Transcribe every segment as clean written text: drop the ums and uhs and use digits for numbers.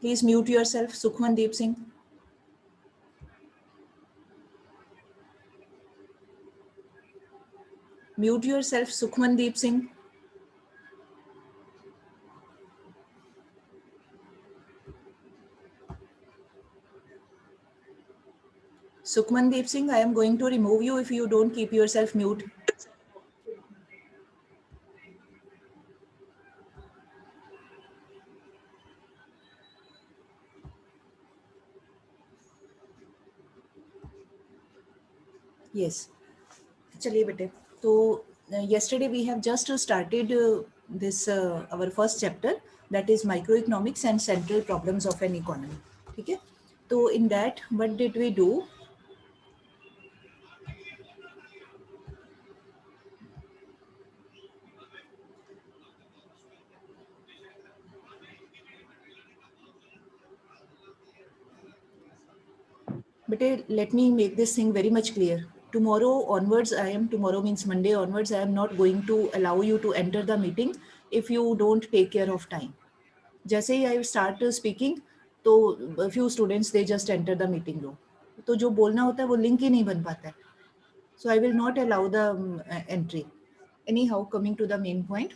Please mute yourself, Sukhmandeep Singh. Mute yourself, Sukhmandeep Singh. Sukhmandeep Singh, I am going to remove you if you don't keep yourself mute. Yes. चलिए बेटे, तो yesterday we have just started this our first chapter, that is microeconomics and central problems of an economy. ठीक है, तो in that what did we do? But let me make this thing very much clear. Tomorrow onwards, tomorrow means Monday onwards, I am not going to allow you to enter the meeting if you don't take care of time. जैसे ही I start speaking, तो few students they just enter the meeting room. तो जो बोलना होता है वो link ही नहीं बन पाता है. So I will not allow the entry. Anyhow, coming to the main point.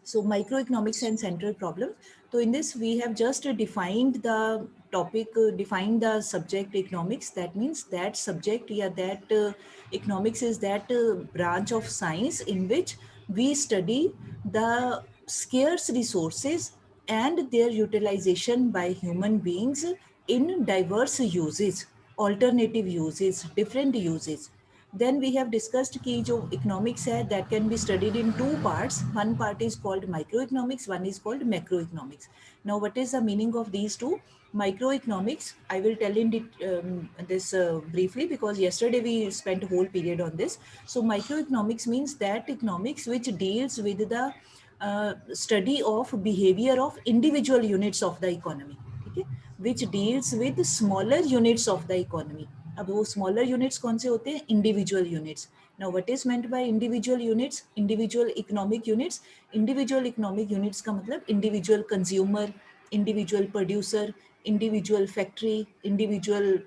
So microeconomics and central problems. So in this we have just defined the topic, defined the subject economics. That means that subject, yeah, that economics is that branch of science in which we study the scarce resources and their utilization by human beings in diverse uses, alternative uses, different uses. Then we have discussed कि जो economics है that can be studied in two parts. One part is called microeconomics, one is called macroeconomics. Now what is the meaning of these two? Microeconomics, I will tell in this briefly because yesterday we spent a whole period on this. So microeconomics means that economics which deals with the study of behavior of individual units of the economy, ठीक है, which deals with smaller units of the economy. अब वो smaller units कौन से होते हैं? Individual units. Now what is meant by individual units? Individual economic units. Individual economic units का मतलब individual consumer, individual producer, individual factory, individual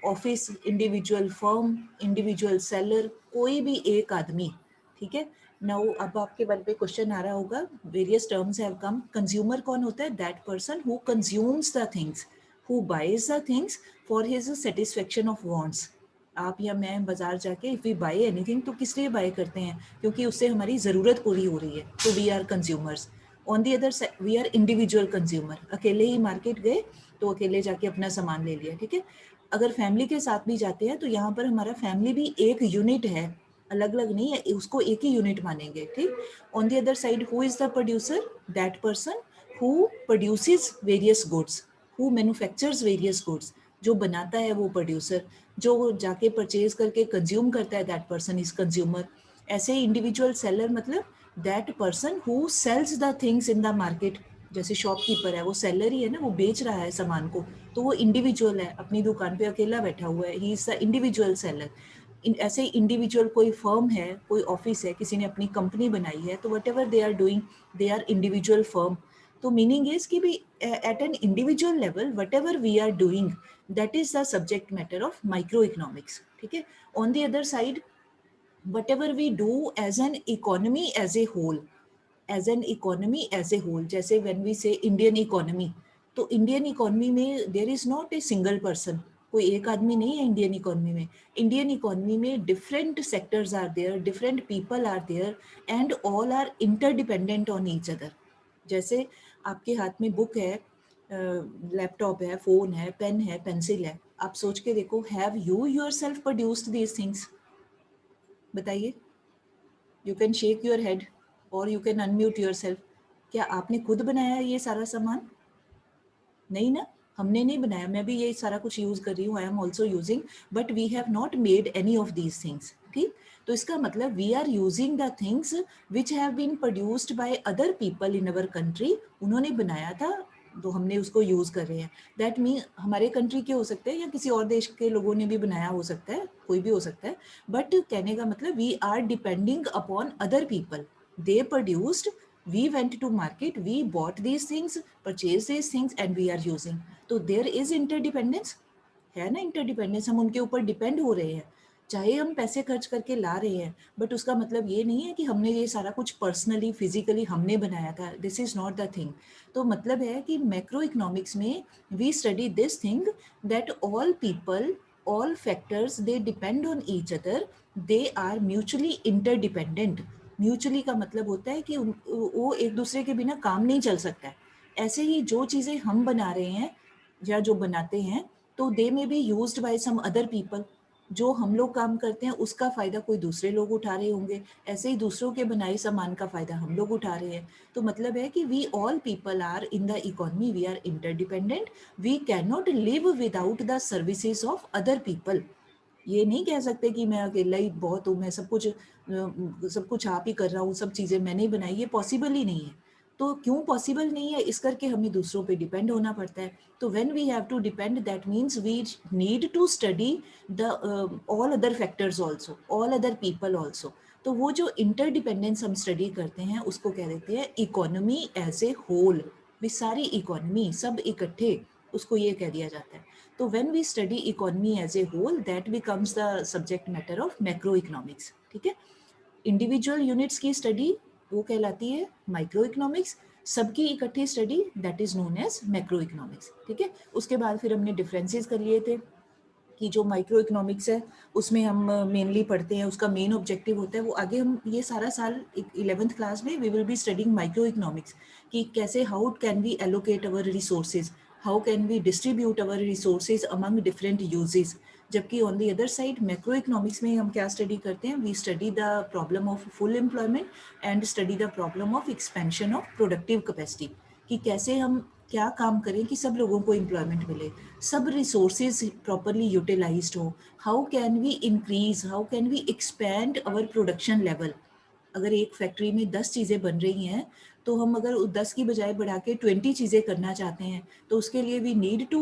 office, individual firm, individual seller, कोई भी एक आदमी. ठीक है. नाउ अब आपके मन पे क्वेश्चन आ रहा होगा, various terms have come. Consumer कौन होता है? That person who consumes the things, who buys the things for his satisfaction of wants. आप या मैं बाजार जाके if we buy anything तो किस लिए बाय करते हैं? क्योंकि उससे हमारी ज़रूरत पूरी हो रही है. तो we are consumers. On the other side we are individual consumer. अकेले ही मार्केट गए तो अकेले जाके अपना सामान ले लिया. ठीक है. अगर फैमिली के साथ भी जाते हैं तो यहाँ पर हमारा फैमिली भी एक यूनिट है, अलग अलग नहीं है, उसको एक ही यूनिट मानेंगे. ठीक. On the other side who is the producer? That person who produces various goods, who manufactures various goods. जो बनाता है वो प्रोड्यूसर, जो जाके परचेज करके कंज्यूम करता है दैट पर्सन इज कंज्यूमर. ऐसे ही इंडिविजुअल सेलर मतलब that person who sells the things in the market. जैसे शॉपकीपर है वो सेलर ही है ना, वो बेच रहा है सामान को, तो वो इंडिविजुअल है, अपनी दुकान पे अकेला बैठा हुआ है, he is the individual seller. ऐसे ही इंडिविजुअल कोई फर्म है, कोई ऑफिस है, किसी ने अपनी कंपनी बनाई है, तो whatever they are doing they are individual firm. तो मीनिंग इज कि भी at an individual level whatever we are doing that is the subject matter of micro economics. ठीक है. On the other side whatever we do as an economy as a whole, as an economy as a whole, जैसे when we say Indian economy, तो Indian economy में there is not a single person, कोई एक आदमी नहीं है Indian economy में. Indian economy में different sectors are there, different people are there and all are interdependent on each other. जैसे आपके हाथ में बुक है, लैपटॉप है, फोन है, पेन है, पेंसिल है, आप सोच के देखो, have you yourself produced these things? बताइए. You can shake your head और यू कैन अनम्यूट योरसेल्फ. क्या आपने खुद बनाया ये सारा सामान? नहीं ना, हमने नहीं बनाया. मैं भी ये सारा कुछ यूज कर रही हूँ, I am also using, but we have not made any of these things. ठीक. तो इसका मतलब we are using the things which have been produced by other people in our country. उन्होंने बनाया था तो हमने उसको यूज कर रहे हैं. दैट मीन हमारे कंट्री के हो सकते हैं या किसी और देश के लोगों ने भी बनाया हो सकता है, कोई भी हो सकता है, बट कहने का मतलब we are depending upon other people. They produced, We went to market, we bought these things, purchased these things and we are using. तो there is interdependence, है ना इंटरडिपेंडेंस, हम उनके ऊपर डिपेंड हो रहे हैं, चाहे हम पैसे खर्च करके ला रहे हैं, बट उसका मतलब ये नहीं है कि हमने ये सारा कुछ पर्सनली फिजिकली हमने बनाया था, this is not the thing. तो मतलब है कि मैक्रो इकोनॉमिक्स में we study this thing that all people, all factors they depend on each other, they are mutually interdependent। Mutually का मतलब होता है कि वो एक दूसरे के बिना काम नहीं चल सकता है। ऐसे ही जो चीज़ें हम बना रहे हैं या जो बनाते हैं, तो they may be used by some other people. जो हम लोग काम करते हैं उसका फ़ायदा कोई दूसरे लोग उठा रहे होंगे, ऐसे ही दूसरों के बनाए सामान का फ़ायदा हम लोग उठा रहे हैं। तो मतलब है कि we all people are in the economy, we are interdependent, we can not live without the services of other people. ये नहीं कह सकते कि मैं अकेला ही बहुत हूँ, मैं सब कुछ आप ही कर रहा हूँ, सब चीज़ें मैंने ही बनाई, ये पॉसिबल ही नहीं है। तो क्यों पॉसिबल नहीं है, इस करके हमें दूसरों पे डिपेंड होना पड़ता है। तो when we have to depend, that means we need to study the all other factors also, all other people also. तो वो जो इंटरडिपेंडेंस हम स्टडी करते हैं उसको कह देते हैं economy as a whole. We सारी इकोनॉमी सब इकट्ठे, उसको ये कह दिया जाता है। तो when we study economy as a whole, that becomes the subject matter of macroeconomics। ठीक है, इंडिविजुअल यूनिट्स की स्टडी वो कहलाती है माइक्रो इकोनॉमिक्स, सबकी इकट्ठी study that is known as macro economics. ठीक है, उसके बाद फिर हमने डिफरेंसेस कर लिए थे कि जो माइक्रो इकोनॉमिक्स है उसमें हम मेनली पढ़ते हैं, उसका मेन ऑब्जेक्टिव होता है वो आगे हम ये सारा साल 11th क्लास में we will be studying microeconomics कि कैसे how can we allocate our resources, how can we distribute our resources among different uses. जबकि on the other side macro economics में हम क्या स्टडी करते हैं, we study the problem of full employment and study the problem of expansion of productive capacity, कि कैसे हम क्या काम करें कि सब लोगों को एम्प्लॉयमेंट मिले, सब रिसोर्सेज प्रॉपरली यूटिलाइज्ड हो, how can we increase, how can we expand our production level. अगर एक फैक्ट्री में 10 चीज़ें बन रही हैं तो हम अगर 10 की बजाय बढ़ा के 20 चीज़ें करना चाहते हैं तो उसके लिए we need to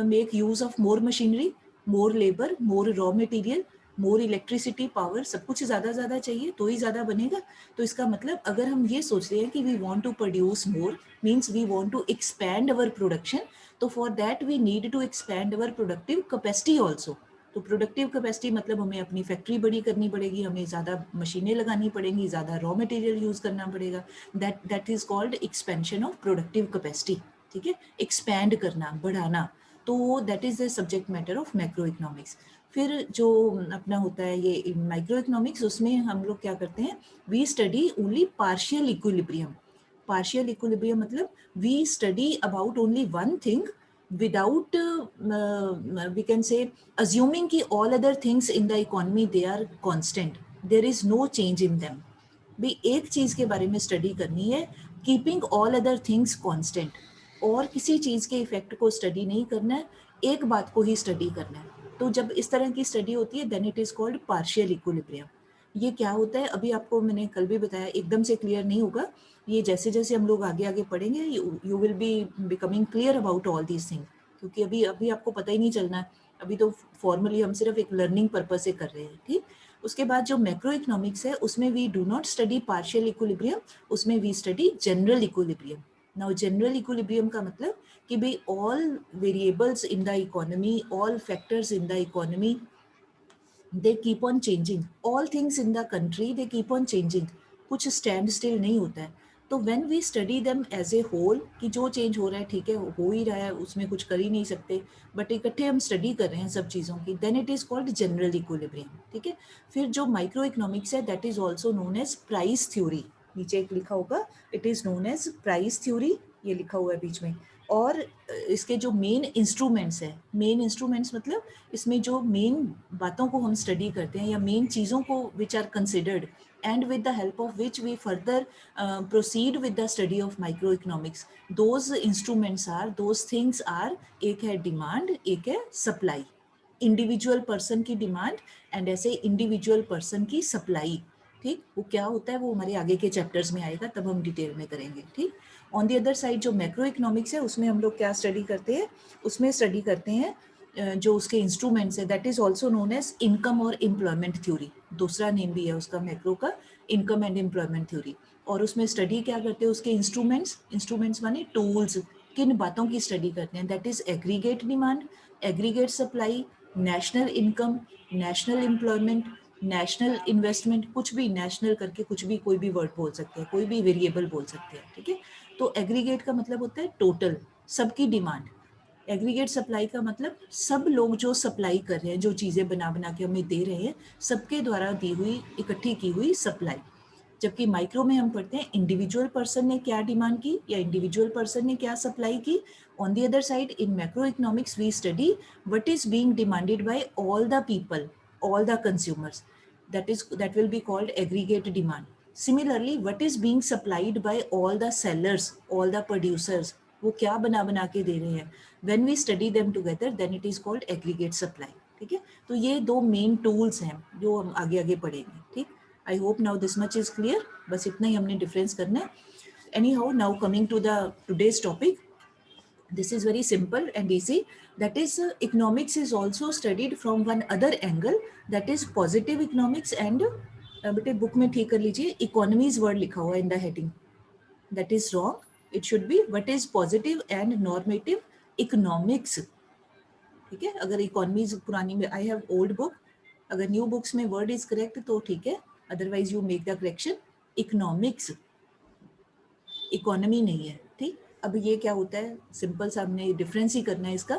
make use of more machinery, more labour, more raw material, more electricity, power, सब कुछ ज़्यादा चाहिए तो ही ज़्यादा बनेगा। तो इसका मतलब अगर हम ये सोच रहे हैं कि we want to produce more, means we want to expand our production, तो for that we need to expand our productive capacity also. तो प्रोडक्टिव कैपेसिटी मतलब हमें अपनी फैक्ट्री बड़ी करनी पड़ेगी, हमें ज़्यादा मशीनें लगानी पड़ेंगी, ज़्यादा रॉ मटेरियल यूज़ करना पड़ेगा, that is called expansion of productive capacity. ठीक है, एक्सपैंड करना, बढ़ाना, तो that is the subject matter of macro economics. फिर जो अपना होता है ये माइक्रो इकोनॉमिक्स, उसमें हम लोग क्या करते हैं, we study only partial equilibrium. Partial equilibrium मतलब we study about only one thing without we can say assuming कि all other things in the economy they are constant, there is no change in them। भी एक चीज के बारे में study करनी है, keeping all other things constant, और किसी चीज के इफेक्ट को स्टडी नहीं करना है, एक बात को ही स्टडी करना है। तो जब इस तरह की स्टडी होती है then it is called partial equilibrium. ये क्या होता है अभी आपको मैंने कल भी बताया, एकदम से क्लियर नहीं होगा, ये जैसे जैसे हम लोग आगे आगे पढ़ेंगे you will be becoming clear about all these things, क्योंकि अभी अभी आपको पता ही नहीं चलना है, अभी तो फॉर्मली हम सिर्फ एक लर्निंग पर्पज से कर रहे हैं। ठीक, उसके बाद जो मैक्रो इकोनॉमिक्स है उसमें we do not study partial equilibrium, उसमें we study general equilibrium. Now general equilibrium का मतलब कि भाई all variables in the economy, all factors in the economy they keep on changing, all things in the country they keep on changing, कुछ stand still नहीं होता है। तो when we study them as a whole कि जो change हो रहा है ठीक है हो ही रहा है, उसमें कुछ कर ही नहीं सकते, बट इकट्ठे हम स्टडी कर रहे हैं सब चीज़ों की, then it is called general equilibrium. ठीक है, फिर जो माइक्रो इकोनॉमिक्स है that is also known as price theory, नीचे एक लिखा होगा it is known as price theory, ये लिखा हुआ है बीच में। और इसके जो मेन इंस्ट्रूमेंट्स है, मेन इंस्ट्रूमेंट्स मतलब इसमें जो मेन बातों को हम स्टडी करते हैं या मेन चीज़ों को which are considered and with the help of which we further proceed with the study of micro economics, those instruments are, those things are, एक है डिमांड, एक है सप्लाई, इंडिविजुअल पर्सन की डिमांड एंड ऐसे individual person की supply. ठीक, वो क्या होता है वो हमारे आगे के चैप्टर्स में आएगा, तब हम डिटेल में करेंगे। ठीक, ऑन दी अदर साइड जो मैक्रो इकोनॉमिक्स है उसमें हम लोग क्या स्टडी करते हैं, उसमें स्टडी करते हैं जो उसके इंस्ट्रूमेंट्स है that is also known as income और एम्प्लॉयमेंट थ्योरी, दूसरा नेम भी है उसका मैक्रो का, इनकम एंड एम्प्लॉयमेंट थ्योरी। और उसमें स्टडी क्या करते हैं, उसके इंस्ट्रूमेंट्स माने टूल्स, किन बातों की स्टडी करते हैं, that is aggregate demand, aggregate supply, national income, national employment, national investment, कुछ भी नेशनल करके कुछ भी कोई भी वर्ड बोल सकते हैं, कोई भी वेरिएबल बोल सकते हैं, ठीक है। तो एग्रीगेट का मतलब होता है टोटल, सबकी डिमांड। एग्रीगेट सप्लाई का मतलब सब लोग जो सप्लाई कर रहे हैं, जो चीज़ें बना बना के हमें दे रहे हैं, सबके द्वारा दी हुई, इकट्ठी की हुई सप्लाई। जबकि माइक्रो में हम पढ़ते हैं इंडिविजुअल पर्सन ने क्या डिमांड की या इंडिविजुअल पर्सन ने क्या सप्लाई की। On the other side in macro economics we study what is being demanded by all the people, all the consumers, that will be called aggregate demand. Similarly, what is being supplied by all the sellers, all the producers, वो क्या बना बना के दे रहे हैं, when we study them together then it is called aggregate supply, ठीक है। तो ये दो मेन टूल्स हैं जो हम आगे आगे पढ़ेंगे, ठीक। I hope now this much is clear, बस इतना ही हमने डिफरेंस करना है। Anyhow, now coming to the today's topic, this is very simple and easy, that is economics is also studied from one other angle, that is positive economics and बेटे book में ठीक कर लीजिए, economies word लिखा हुआ in the heading, that is wrong, it should be what is positive and normative economics, ठीक है। अगर economies पुरानी में, I have old book, अगर न्यू बुक्स में वर्ड इज करेक्ट तो ठीक है, otherwise you make the correction, economics, economy नहीं है, ठीक। अब ये क्या होता है, सिंपल सा हमने डिफरेंस ही करना है इसका।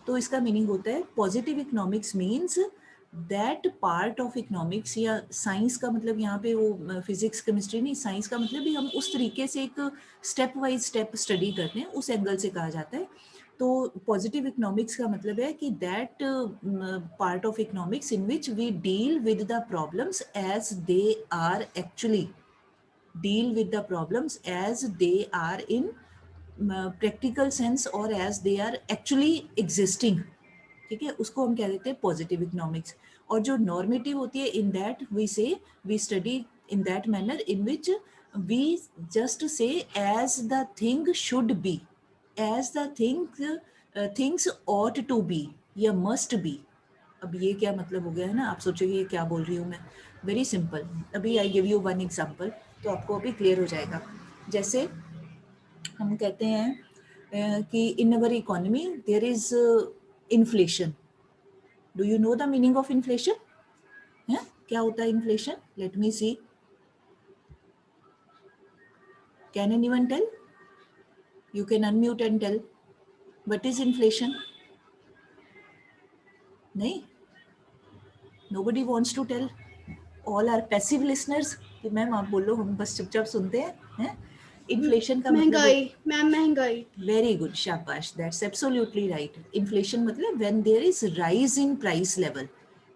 तो इसका मीनिंग होता है positive economics means that part of economics, या साइंस का मतलब यहाँ पे वो फिजिक्स केमिस्ट्री नहीं, साइंस का मतलब भी हम उस तरीके से एक स्टेप वाइज स्टेप स्टडी करते हैं, उस एंगल से कहा जाता है। तो पॉजिटिव इकोनॉमिक्स का मतलब है कि that part of economics in which we deal with the problems as they are actually, deal with the problems as they are in practical sense or as they are actually existing, ठीक है, उसको हम कह देते हैं positive economics. और जो normative होती है, in that we say we study in that manner in which we just say as the thing should be, as the things ought to be या मस्ट बी। अब ये क्या मतलब हो गया है ना, आप सोचोगे ये क्या बोल रही हूँ मैं, वेरी सिंपल। अभी I give you one example तो आपको अभी क्लियर हो जाएगा। जैसे हम कहते हैं कि in our economy there is inflation, do you know the meaning of inflation, है क्या होता है inflation, let me see, can anyone tell, you can unmute and tell, what is inflation, नहीं, nobody wants to tell, all are passive listeners कि ma'am आप बोलो, हम बस चुपचाप सुनते हैं। इन्फ्लेशन का महंगाई, मैम महंगाई। वेरी गुड, शाबाश, दैट्स एब्सोल्युटली राइट। इन्फ्लेशन मतलब when there is rise in price level,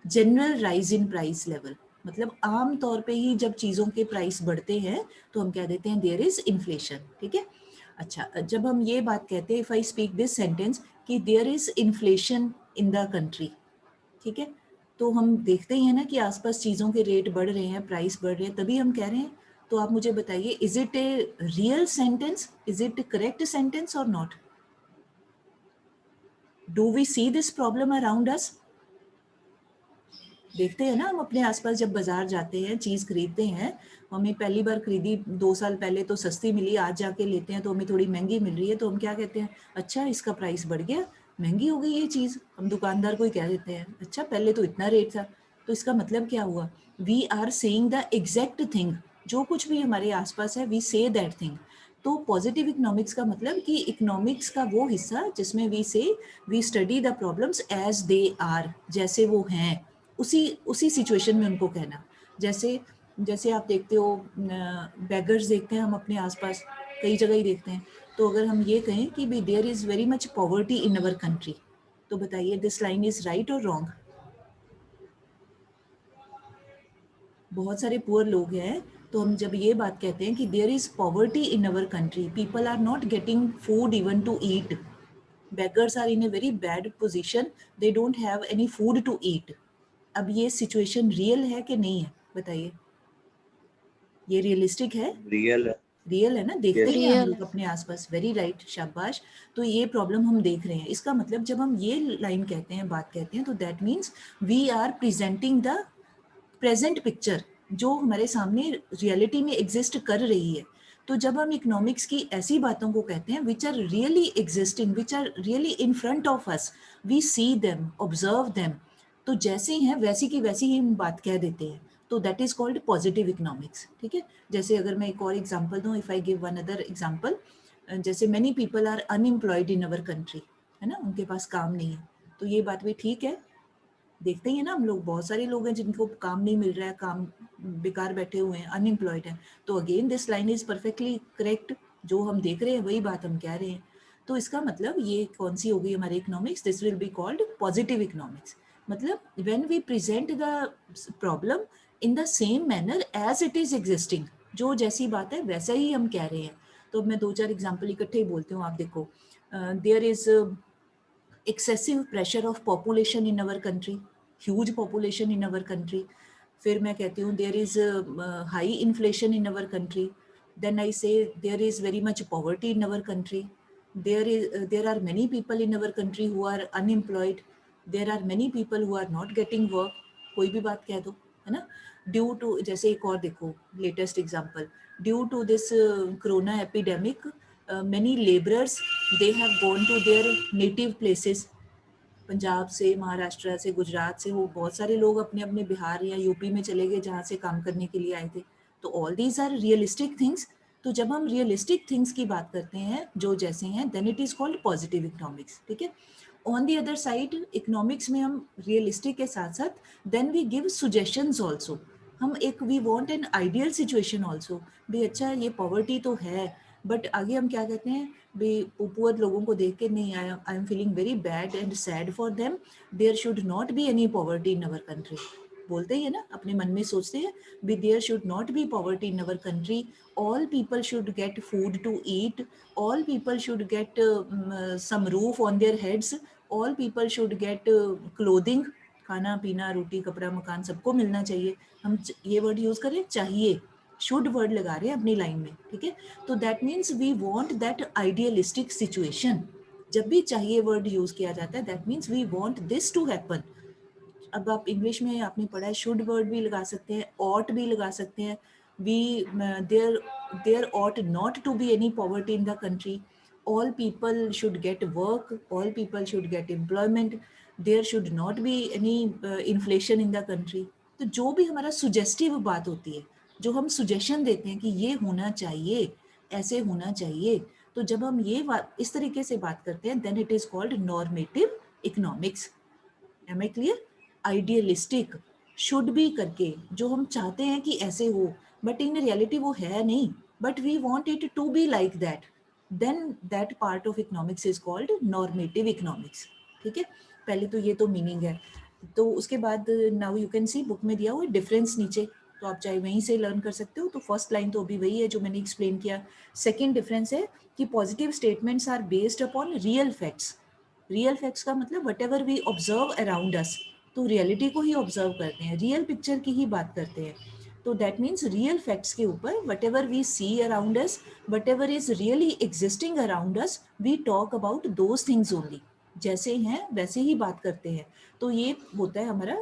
general rise in price level, मतलब आम तौर पे ही जब चीज़ों के प्राइस बढ़ते हैं तो हम कह देते हैं देयर इज इन्फ्लेशन, ठीक है। अच्छा, जब हम ये बात कहते हैं, if I speak this sentence कि there is inflation in the country, ठीक है, तो हम देखते ही हैं ना कि आसपास चीज़ों के रेट बढ़ रहे हैं, प्राइस बढ़ रहे हैं, तभी हम कह रहे हैं। तो आप मुझे बताइए, is it a real sentence, is it correct sentence और not, do we see this problem around us, देखते हैं ना हम अपने आसपास, जब बाजार जाते हैं चीज़ खरीदते हैं, हमें पहली बार खरीदी 2 साल पहले तो सस्ती मिली, आज जाके लेते हैं तो हमें थोड़ी महंगी मिल रही है, तो हम क्या कहते हैं, अच्छा इसका प्राइस बढ़ गया, महंगी हो गई ये चीज़। हम दुकानदार को ही कह देते हैं, अच्छा पहले तो इतना रेट था। तो इसका मतलब क्या हुआ, we are saying the exact thing, जो कुछ भी हमारे आसपास है वी से दैट थिंग। तो पॉजिटिव इकोनॉमिक्स का मतलब कि इकोनॉमिक्स का वो हिस्सा जिसमें we study the problems as they are, जैसे वो हैं, उसी सिचुएशन में उनको कहना। जैसे जैसे आप देखते हो, बेगर्स देखते हैं हम अपने आसपास, कई जगह ही देखते हैं। तो अगर हम ये कहें कि भी there is very much poverty in our country, तो बताइए दिस लाइन इज राइट और रॉन्ग, बहुत सारे पुअर लोग हैं, तो हम जब ये बात कहते हैं कि there is poverty in our country, people are not getting food even to eat, beggars are in a very bad position, they don't have any food to eat। अब ये सिचुएशन रियल है कि नहीं है, बताइए, ये रियलिस्टिक है, real है ना, देखते ही हैं हम लोग अपने आसपास, वेरी राइट, शाबाश। तो ये प्रॉब्लम हम देख रहे हैं, इसका मतलब जब हम ये लाइन कहते हैं, बात कहते हैं, तो that means we are presenting the present picture, जो हमारे सामने रियलिटी में एग्जिस्ट कर रही है। तो जब हम इकोनॉमिक्स की ऐसी बातों को कहते हैं which are really existing, which are really in front of us, we see them, observe them, तो जैसे हैं वैसी की वैसी ही हम बात कह देते हैं, तो that is called positive economics. ठीक है, जैसे अगर मैं एक और एग्जांपल दूं, if I give one other example, जैसे many people are unemployed in our country, है ना, उनके पास काम नहीं है, तो ये बात भी ठीक है, देखते ही है ना हम लोग, बहुत सारे लोग हैं जिनको काम नहीं मिल रहा है, काम बेकार बैठे हुए हैं, अनएम्प्लॉयड हैं, तो again this line is perfectly correct, जो हम देख रहे हैं वही बात हम कह रहे हैं। तो इसका मतलब ये कौन सी होगी हमारी economics, this will be called positive economics. मतलब when we present the problem in the same manner as it is existing, जो जैसी बात है वैसा ही हम कह रहे हैं। तो मैं दो चार एग्जाम्पल इकट्ठे ही बोलती हूँ, आप देखो, there is excessive pressure of population in our country, huge population in our country. फिर मैं कहती हूँ there is high inflation in our country. Then I say there is very much poverty in our country. There are many people in our country who are unemployed. There are many people who are not getting work. कोई भी बात कह दो, है ना। Due to, जैसे एक और देखो latest example, due to this corona epidemic, many laborers, they have gone to their native places. Punjab से, महाराष्ट्र से, गुजरात से, वो बहुत सारे लोग अपने अपने बिहार या यूपी में चले गए जहाँ से काम करने के लिए आए थे। तो all these are realistic things. तो जब हम रियलिस्टिक थिंग्स की बात करते हैं जो जैसे हैं, then it is called positive economics. ठीक है, on the other side economics में हम रियलिस्टिक के साथ साथ then we give suggestions also. हम एक we want an ideal situation also, भी अच्छा ये पॉवर्टी तो है, बट आगे हम क्या कहते हैं, भी पुअर लोगों को देख के नहीं, I am feeling very bad and sad for them, there should not be any poverty in our country. बोलते ही है ना, अपने मन में सोचते हैं, भी there should not be poverty in our country, all people should get food to eat, all people should get some roof on their heads, all people should get clothing, खाना पीना रोटी कपड़ा मकान सबको मिलना चाहिए। हम ये वर्ड यूज करें, चाहिए, शुड वर्ड लगा रहे हैं अपनी लाइन में। ठीक है, तो that means we want that idealistic situation. जब भी चाहिए वर्ड यूज किया जाता है, that means we want this to happen. अब आप इंग्लिश में आपने पढ़ा है, शुड वर्ड भी लगा सकते हैं, ऑट भी लगा सकते हैं। We there there ought not to be any poverty in the country, all people should get work, all people should get employment, there should not be any inflation in the country. तो जो भी हमारा सुजेस्टिव बात होती है, जो हम suggestion देते हैं कि ये होना चाहिए, ऐसे होना चाहिए, तो जब हम ये इस तरीके से बात करते हैं, then it is called normative economics. Am I clear? Idealistic, should be करके, जो हम चाहते हैं कि ऐसे हो, बट इन रियलिटी वो है नहीं, but we want it to be like that, then that part of economics is called normative economics. ठीक है, पहले तो ये तो मीनिंग है। तो उसके बाद now you can see book में दिया हुआ डिफरेंस नीचे, तो आप चाहे वहीं से लर्न कर सकते हो। तो फर्स्ट लाइन तो अभी वही है जो मैंने एक्सप्लेन किया। सेकेंड डिफरेंस है कि positive statements are based upon real facts. Real facts का मतलब whatever we observe around us, तो रियलिटी को ही ऑब्जर्व करते हैं, रियल पिक्चर की ही बात करते हैं। तो दैट मीन्स रियल फैक्ट्स के ऊपर whatever we see around us, whatever is really existing around us, we talk about those things only. जैसे हैं वैसे ही बात करते हैं। तो ये होता है हमारा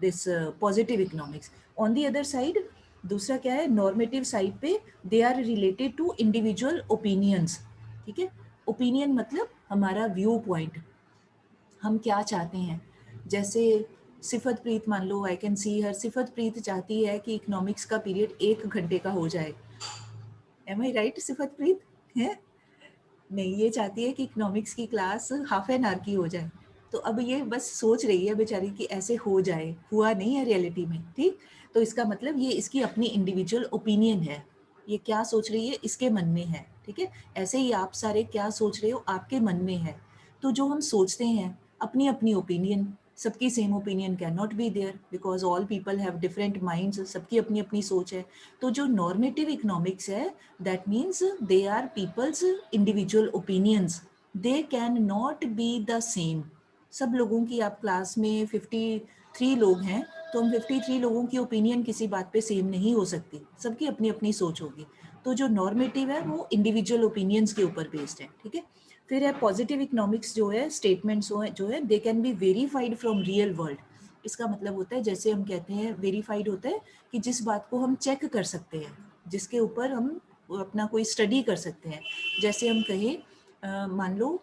this positive economics. On the other side दूसरा क्या है, नॉर्मेटिव साइड पे they are related to individual opinions. ठीक है, ओपिनियन मतलब हमारा व्यू पॉइंट, हम क्या चाहते हैं। जैसे सिफत प्रीत मान लो, आई कैन सी हर, सिफत प्रीत चाहती है कि इकोनॉमिक्स का पीरियड 1 घंटे का हो जाए। एम आई राइट सिफत प्रीत? है नहीं, ये चाहती है कि इकोनॉमिक्स की क्लास हाफ एन आवर की हो जाए। तो अब ये बस सोच रही है बेचारी कि ऐसे हो जाए, हुआ नहीं है रियलिटी में। ठीक, तो इसका मतलब ये इसकी अपनी इंडिविजुअल ओपिनियन है, ये क्या सोच रही है इसके मन में है। ठीक है, ऐसे ही आप सारे क्या सोच रहे हो आपके मन में है। तो जो हम सोचते हैं, अपनी अपनी ओपिनियन, सबकी same opinion can not be there because all people have different minds, सबकी अपनी अपनी सोच है। तो जो नॉर्मेटिव इकोनॉमिक्स है, that means they are people's individual opinions, they can not be the same. सब लोगों की, आप क्लास में 53 लोग हैं, तो हम 53 लोगों की ओपिनियन किसी बात पे सेम नहीं हो सकती, सबकी अपनी अपनी सोच होगी। तो जो नॉर्मेटिव है वो इंडिविजुअल ओपिनियंस के ऊपर बेस्ड है। ठीक है, फिर है पॉजिटिव इकोनॉमिक्स जो है, स्टेटमेंट्स जो है they can be verified from real world. इसका मतलब होता है, जैसे हम कहते हैं वेरीफाइड होता है कि जिस बात को हम चेक कर सकते हैं, जिसके ऊपर हम अपना कोई स्टडी कर सकते हैं। जैसे हम कहें मान लो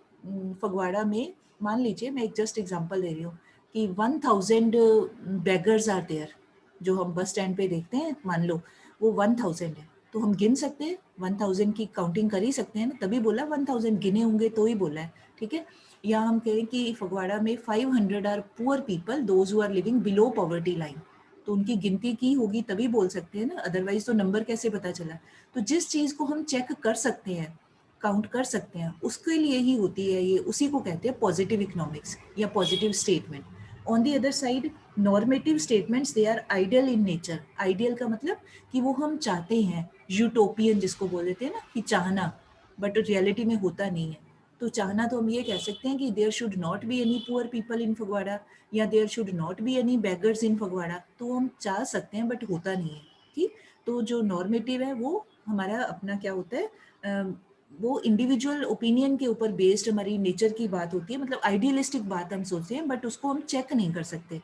फगवाड़ा में, मान लीजिए मैं एक जस्ट एग्जांपल दे रही हूँ कि 1000 बेगर्स आर देयर, जो हम बस स्टैंड पे देखते हैं, मान लो वो 1000 है, तो हम गिन सकते हैं 1000 की काउंटिंग कर ही सकते हैं ना, तभी बोला 1000 गिने होंगे तो ही बोला है, ठीक है। या हम कहें कि फगवाड़ा में 500 are poor people, those who are living below poverty line, तो उनकी गिनती की होगी तभी बोल सकते हैं ना, अदरवाइज तो नंबर कैसे पता चला। तो जिस चीज़ को हम चेक कर सकते हैं, काउंट कर सकते हैं, उसके लिए ही होती है ये, उसी को कहते हैं पॉजिटिव इकोनॉमिक्स या positive statement. On the other side normative statements, they are ideal in nature. Ideal का मतलब कि वो हम चाहते हैं, यूटोपियन जिसको बोल देते हैं ना, कि चाहना, बट रियलिटी में होता नहीं है। तो चाहना तो हम ये कह सकते हैं कि there should not be any poor people in Phagwara, या there should not be any beggars in Phagwara, तो हम चाह सकते हैं बट होता नहीं है, ठीक। तो जो नॉर्मेटिव है वो हमारा अपना क्या होता है, वो इंडिविजुअल ओपिनियन के ऊपर बेस्ड हमारी नेचर की बात होती है, मतलब आइडियलिस्टिक बात हम सोचते हैं बट उसको हम चेक नहीं कर सकते।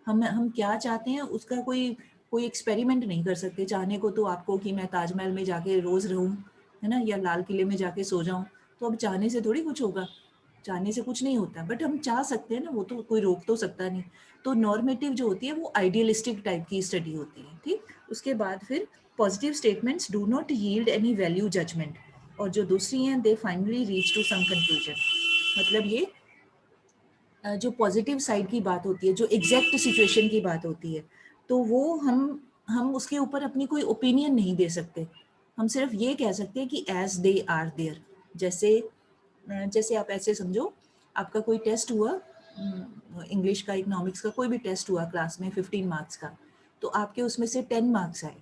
हम क्या चाहते हैं उसका कोई कोई एक्सपेरिमेंट नहीं कर सकते। चाहने को तो आपको कि मैं ताजमहल में जाके रोज रहूं, है ना, या लाल किले में जाके सो जाऊं, तो अब चाहने से थोड़ी कुछ होगा, चाहने से कुछ नहीं होता, बट हम चाह सकते हैं ना, वो तो कोई रोक तो सकता नहीं। तो नॉर्मेटिव जो होती है वो आइडियलिस्टिक टाइप की स्टडी होती है, ठीक। उसके बाद फिर positive statements do not yield any value judgement, और जो दूसरी हैं they finally reach to some conclusion. मतलब ये जो पॉजिटिव साइड की बात होती है, जो एग्जैक्ट सिचुएशन की बात होती है, तो वो हम उसके ऊपर अपनी कोई ओपिनियन नहीं दे सकते। हम सिर्फ ये कह सकते हैं कि एज दे आर देयर। जैसे जैसे आप ऐसे समझो, आपका कोई टेस्ट हुआ, इंग्लिश का, इकोनॉमिक्स का, कोई भी टेस्ट हुआ क्लास में 15 मार्क्स का, तो आपके उसमें से 10 मार्क्स आए,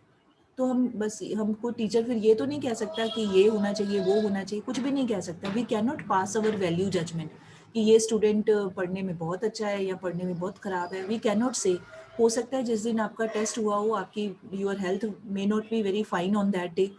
तो हम बस, हमको टीचर फिर ये तो नहीं कह सकता कि ये होना चाहिए, वो होना चाहिए, कुछ भी नहीं कह सकता। We can not pass our value judgement कि ये स्टूडेंट पढ़ने में बहुत अच्छा है या पढ़ने में बहुत खराब है। वी कैन नॉट से। हो सकता है जिस दिन आपका टेस्ट हुआ हो, आपकी your health may not be very fine on that day,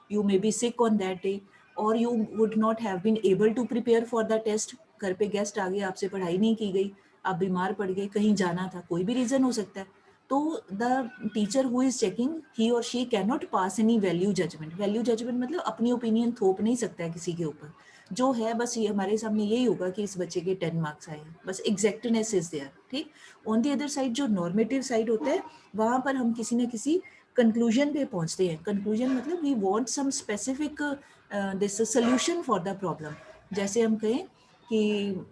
you may be sick on that day, और you would not have been able to prepare for the test. घर पे गेस्ट आ गए, आपसे पढ़ाई नहीं की गई, आप बीमार पड़ गए, कहीं जाना था, कोई भी रीज़न हो सकता है। तो the teacher who is checking, he और she can not pass any value judgement. Value judgement मतलब अपनी ओपिनियन थोप नहीं सकता है किसी के ऊपर। जो है बस ये हमारे सामने यही होगा कि इस बच्चे के 10 मार्क्स आए हैं, बस एग्जैक्टनेस इज देयर, ठीक। ऑन दी अदर साइड जो नॉर्मेटिव साइड होता है, वहाँ पर हम किसी न किसी कंक्लूजन पे पहुंचते हैं। कंक्लूजन मतलब we want some specific this solution for the problem. जैसे हम कहें कि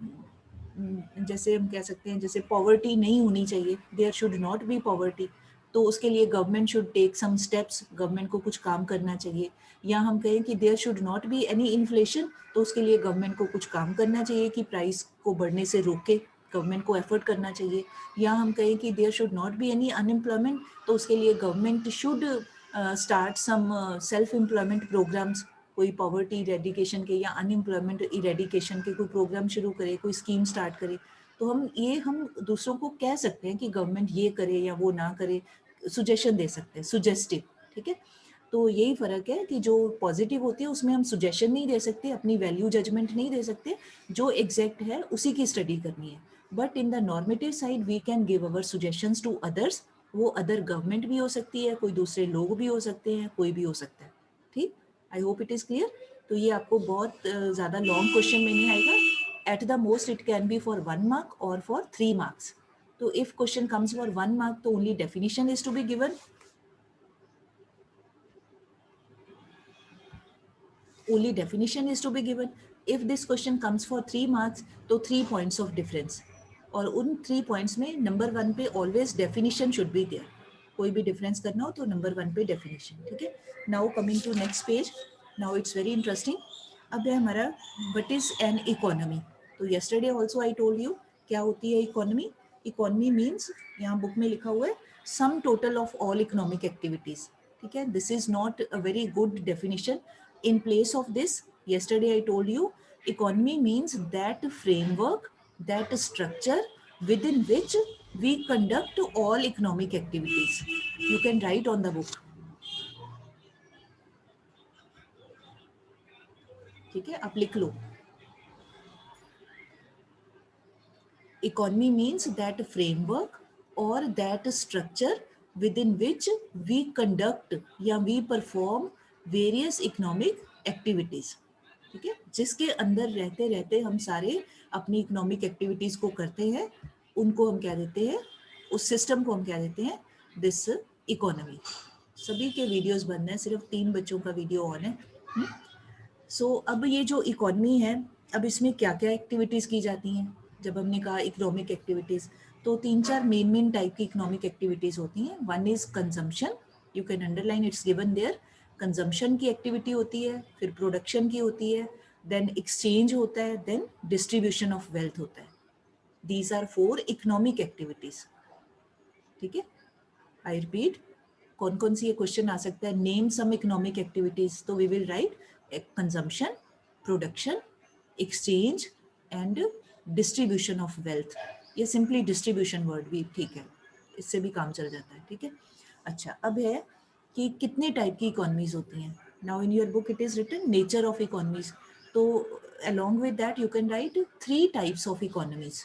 जैसे हम कह सकते हैं, जैसे पॉवर्टी नहीं होनी चाहिए, there should not be poverty, तो उसके लिए government should take some steps, government को कुछ काम करना चाहिए। या हम कहें कि there should not be any inflation, तो उसके लिए गवर्नमेंट को कुछ काम करना चाहिए कि प्राइस को बढ़ने से रोके, गवर्नमेंट को एफर्ट करना चाहिए। या हम कहें कि there should not be any unemployment, तो उसके लिए government should start some self employment programmes, कोई पॉवर्टी इरेडिकेशन के या अनएम्प्लॉयमेंट इरेडिकेशन के कोई प्रोग्राम शुरू करे, कोई स्कीम स्टार्ट करे। तो हम दूसरों को कह सकते हैं कि गवर्नमेंट ये करे या वो ना करे, सुजेशन दे सकते हैं, सुजेस्टिव, ठीक है। तो यही फ़र्क है कि जो पॉजिटिव होती है उसमें हम सुजेशन नहीं दे सकते, अपनी वैल्यू जजमेंट नहीं दे सकते, जो एग्जैक्ट है उसी की स्टडी करनी है। But in the normative side we can give our suggestions to others. वो अदर गवर्नमेंट भी हो सकती है, कोई दूसरे लोग भी हो सकते हैं, कोई भी हो सकता है, ठीक। I hope it is clear. तो ये आपको बहुत ज़्यादा लॉन्ग क्वेश्चन में नहीं आएगा। At the most it can be for 1 mark और फॉर 3 मार्क्स। तो if question comes for 1 mark, तो only definition is to be given, only definition is to be given. If this question comes for 3 marks, तो 3 points of difference, और उन 3 points में number 1 पे always definition should be there। कोई भी difference करना हो तो नंबर 1 पे डेफिनेशन, ठीक है। Now coming to next page, now it's very interesting. अब है हमारा व्हाट इज एन इकोनॉमी। तो yesterday also I told you क्या होती है इकोनॉमी। इकोनॉमी मीन्स, यहाँ बुक में लिखा हुआ है, sum total of all economic activities, ठीक है। This is not a very good definition. In place of this, yesterday I told you, economy means that framework, that structure within which we conduct all economic activities. You can write on the book, ठीक है, आप लिख लो। Economy means that framework, or that structure within which we conduct या we perform various economic activities. ठीक है, जिसके अंदर रहते रहते हम सारे अपनी इकोनॉमिक एक्टिविटीज को करते हैं, उनको हम क्या देते हैं, उस सिस्टम को हम क्या देते हैं, दिस इकोनॉमी. सभी के वीडियोस बंद हैं, सिर्फ 3 बच्चों का वीडियो ऑन है. सो अब ये जो इकोनॉमी है, अब इसमें क्या क्या एक्टिविटीज की जाती हैं. जब हमने कहा इकोनॉमिक एक्टिविटीज, तो 3-4 मेन टाइप की इकोनॉमिक एक्टिविटीज होती हैं. One is consumption, you can underline, it's given there. Consumption की एक्टिविटी होती है, फिर प्रोडक्शन की होती है, देन एक्सचेंज होता है, देन डिस्ट्रीब्यूशन ऑफ वेल्थ होता है. These are 4 economic activities. ठीक है, आई रिपीट, कौन कौन सी ये क्वेश्चन आ सकता है, नेम सम इकोनॉमिक एक्टिविटीज. तो we will write consumption, production, exchange and distribution of wealth. ये सिंपली डिस्ट्रीब्यूशन वर्ड भी ठीक है, इससे भी काम चल जाता है. ठीक है, अच्छा, अब है कि कितने टाइप की इकोनॉमीज होती हैं. Now in your book it is written nature of economies. तो along with that you can write 3 types of economies.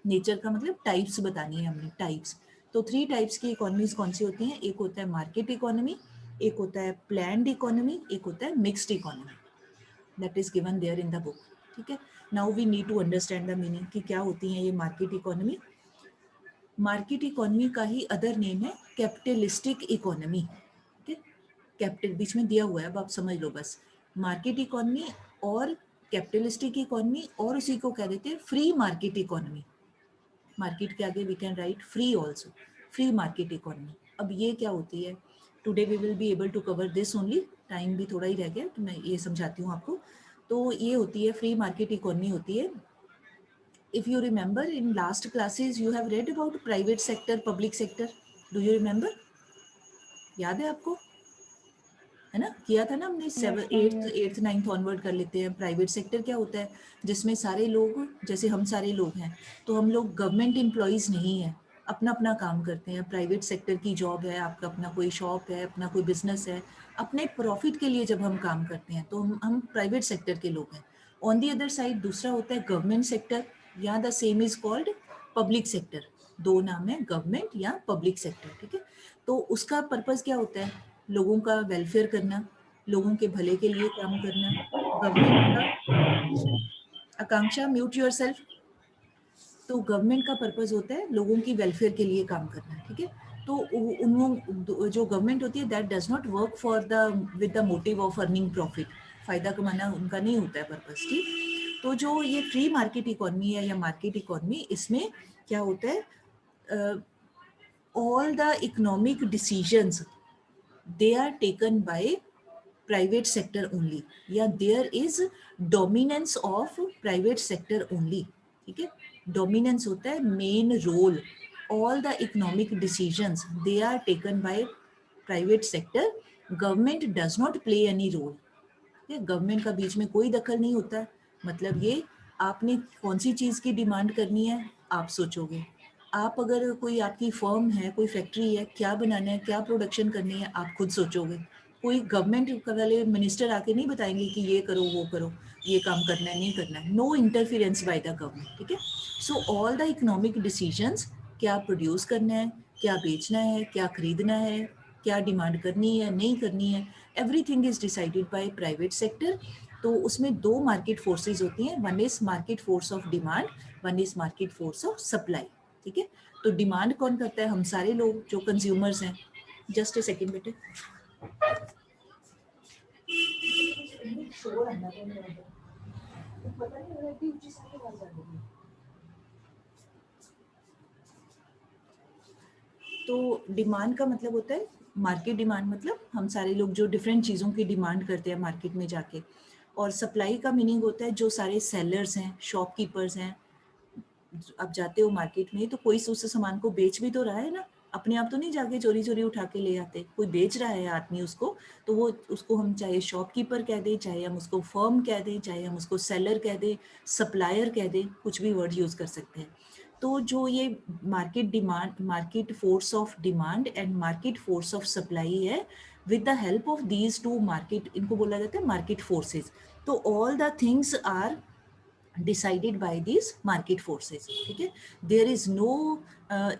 Nature का मतलब टाइप्स बतानी है हमने, टाइप्स. तो 3 टाइप्स की इकोनॉमीज कौन सी होती हैं. एक होता है मार्केट इकोनॉमी, एक होता है प्लान्ड इकोनॉमी, एक होता है mixed economy. That is given there in the book. ठीक है, now we need to understand the meaning कि क्या होती हैं ये मार्केट इकोनॉमी. मार्केट इकोनॉमी का ही अदर नेम है कैपिटलिस्टिक इकोनॉमी. ठीक है, कैपिटल बीच में दिया हुआ है, अब आप समझ लो बस. मार्केट इकोनॉमी और कैपिटलिस्टिक इकोनॉमी, और उसी को कह देते हैं फ्री मार्केट इकोनॉमी. मार्केट के आगे we can write free also, free market economy. अब ये क्या होती है, today we will be able to cover this only, time भी थोड़ा ही रह गया तो मैं ये समझाती हूँ आपको. तो ये होती है फ्री मार्केट इकोनॉमी होती है. If you remember in last classes you have read about private sector, public sector. Do you remember, याद है आपको, है ना, किया था ना हमने. 7th 8th 9th ऑनवर्ड कर लेते हैं. प्राइवेट सेक्टर क्या होता है, जिसमें सारे लोग, जैसे हम सारे लोग हैं, तो हम लोग गवर्नमेंट एम्प्लॉयज नहीं है, अपना अपना काम करते हैं. प्राइवेट सेक्टर की जॉब है, आपका अपना कोई शॉप है, अपना कोई बिजनेस है, अपने प्रॉफिट के लिए जब हम काम करते हैं तो हम प्राइवेट सेक्टर के लोग हैं. ऑन दी अदर साइड दूसरा होता है गवर्नमेंट सेक्टर, या the same is called public sector. 2 नाम है, गवर्नमेंट या पब्लिक सेक्टर. ठीक है, तो उसका पर्पस क्या होता है, लोगों का वेलफेयर करना, लोगों के भले के लिए काम करना. गवर्नमेंट का आकांक्षा, म्यूट योरसेल्फ. तो गवर्नमेंट का पर्पस होता है लोगों की वेलफेयर के लिए काम करना. ठीक है, तो उन जो गवर्नमेंट होती है that does not work for the with the motive of earning profit. फायदा कमाना उनका नहीं होता है पर्पस. ठीक, तो जो ये फ्री मार्केट इकोनॉमी है या मार्केट इकोनॉमी, इसमें क्या होता है, all the economic decisions they are taken by private sector only, या there is dominance of private sector only. ठीक है, dominance होता है main role. all the economic decisions they are taken by private sector. government does not play any role. Government का बीच में कोई दखल नहीं होता है. मतलब ये, आपने कौन सी चीज़ की डिमांड करनी है आप सोचोगे. आप अगर कोई आपकी फर्म है, कोई फैक्ट्री है, क्या बनाना है, क्या प्रोडक्शन करनी है, आप खुद सोचोगे. कोई गवर्नमेंट वाले मिनिस्टर आके नहीं बताएंगे कि ये करो, वो करो, ये काम करना है, नहीं करना है. No interference by the government. ठीक है, so all the economic decisions, क्या प्रोड्यूस करना है, क्या बेचना है, क्या खरीदना है, क्या डिमांड करनी है, नहीं करनी है, everything is decided by private sector. तो उसमें 2 मार्केट फोर्सेज होती हैं. One is market force of demand, one is market force of supply. ठीक है, तो डिमांड कौन करता है, हम सारे लोग जो कंज्यूमर्स हैं. जस्ट ए सेकेंड बेटे. तो डिमांड का मतलब होता है मार्केट डिमांड, मतलब हम सारे लोग जो डिफरेंट चीज़ों की डिमांड करते हैं मार्केट में जाके. और सप्लाई का मीनिंग होता है जो सारे सेलर्स हैं, शॉपकीपर्स हैं. आप जाते हो मार्केट में तो कोई उस सामान को बेच भी तो रहा है ना, अपने आप तो नहीं जाके चोरी चोरी उठा के ले आते, कोई बेच रहा है आदमी उसको. तो वो उसको हम चाहे शॉपकीपर कह दें, चाहे हम उसको फर्म कह दें, चाहे हम उसको सेलर कह दें, सप्लायर कह दें, कुछ भी वर्ड यूज़ कर सकते हैं. तो जो ये market demand, market force of demand and market force of supply है, with the help of these 2 market, इनको बोला जाता है मार्केट फोर्सेज. तो all the things are decided by these market forces. ठीक है, there is no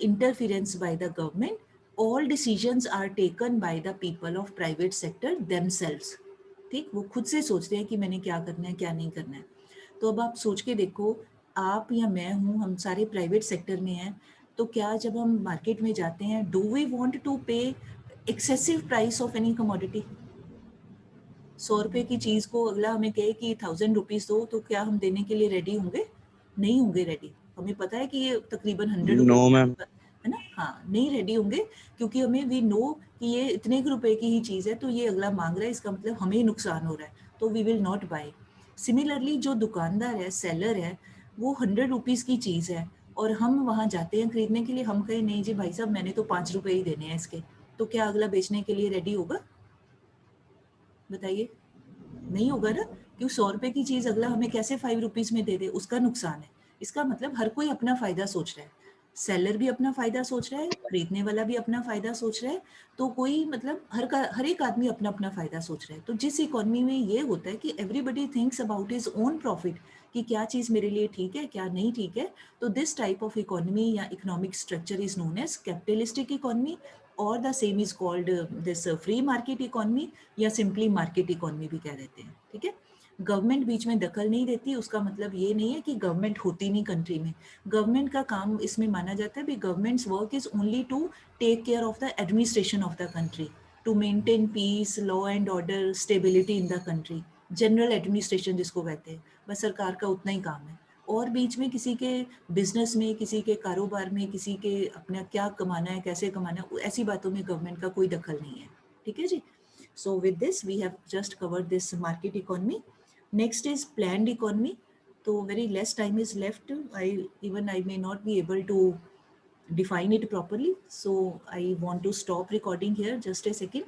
interference by the government. All decisions are taken by the people of private sector themselves. ठीक, वो खुद से सोचते हैं कि मैंने क्या करना है क्या नहीं करना है. तो अब आप सोच के देखो, आप या मैं हूँ, हम सारे प्राइवेट सेक्टर में हैं, तो क्या जब हम मार्केट में जाते हैं, डू वी वांट टू पे excessive price of any commodity? 100 रुपए की चीज को अगला हमें कहे कि 1000 रुपीज दो, तो क्या हम देने के लिए रेडी होंगे? नहीं होंगे रेडी. हमें पता है कि ये तकरीबन 100 रुपए नो मैम. है ना. हाँ, नहीं रेडी होंगे, क्योंकि हमें वी नो कि ये इतने रुपए की ही चीज है, तो ये अगला मांग रहा है, इसका मतलब हमें ही नुकसान हो रहा है, तो we will not buy. Similarly जो दुकानदार है, सेलर है, वो 100 रुपीज की चीज है और हम वहां जाते हैं खरीदने के लिए, हम कहें नहीं जी भाई साहब मैंने तो 5 रुपए ही देने हैं इसके, तो क्या अगला बेचने के लिए रेडी होगा? बताइए. नहीं होगा ना, क्यों? 100 रुपए की चीज अगला हमें कैसे 5 रुपीज में दे दे, उसका नुकसान है. इसका मतलब हर कोई अपना फायदा सोच रहा है. सेलर भी अपना फायदा सोच रहा है, खरीदने वाला भी अपना फायदा सोच रहा है. तो कोई मतलब हर एक आदमी अपना अपना फायदा सोच रहा है. तो जिस इकोनॉमी में ये होता है कि everybody thinks about his own profit, कि क्या चीज मेरे लिए ठीक है क्या नहीं ठीक है, तो दिस टाइप ऑफ इकोनॉमी या economic structure is known as capitalistic economy, और the same is called this free market economy, या सिंपली मार्केट इकोनॉमी भी कह देते हैं. ठीक है. गवर्नमेंट बीच में दखल नहीं देती, उसका मतलब ये नहीं है कि गवर्नमेंट होती नहीं कंट्री में. गवर्नमेंट का काम इसमें माना जाता है, government's work is only to take care of the administration of the country, to maintain peace, law and order, stability in the country. General administration जिसको कहते हैं, बस सरकार का उतना ही काम है. और बीच में किसी के बिजनेस में, किसी के कारोबार में, किसी के अपना क्या कमाना है कैसे कमाना है, ऐसी बातों में गवर्नमेंट का कोई दखल नहीं है. ठीक है जी. So with this, we have just covered this market economy. Next is planned economy. So very less time is left. I may not be able to define it properly. So I want to stop recording here. Just a second.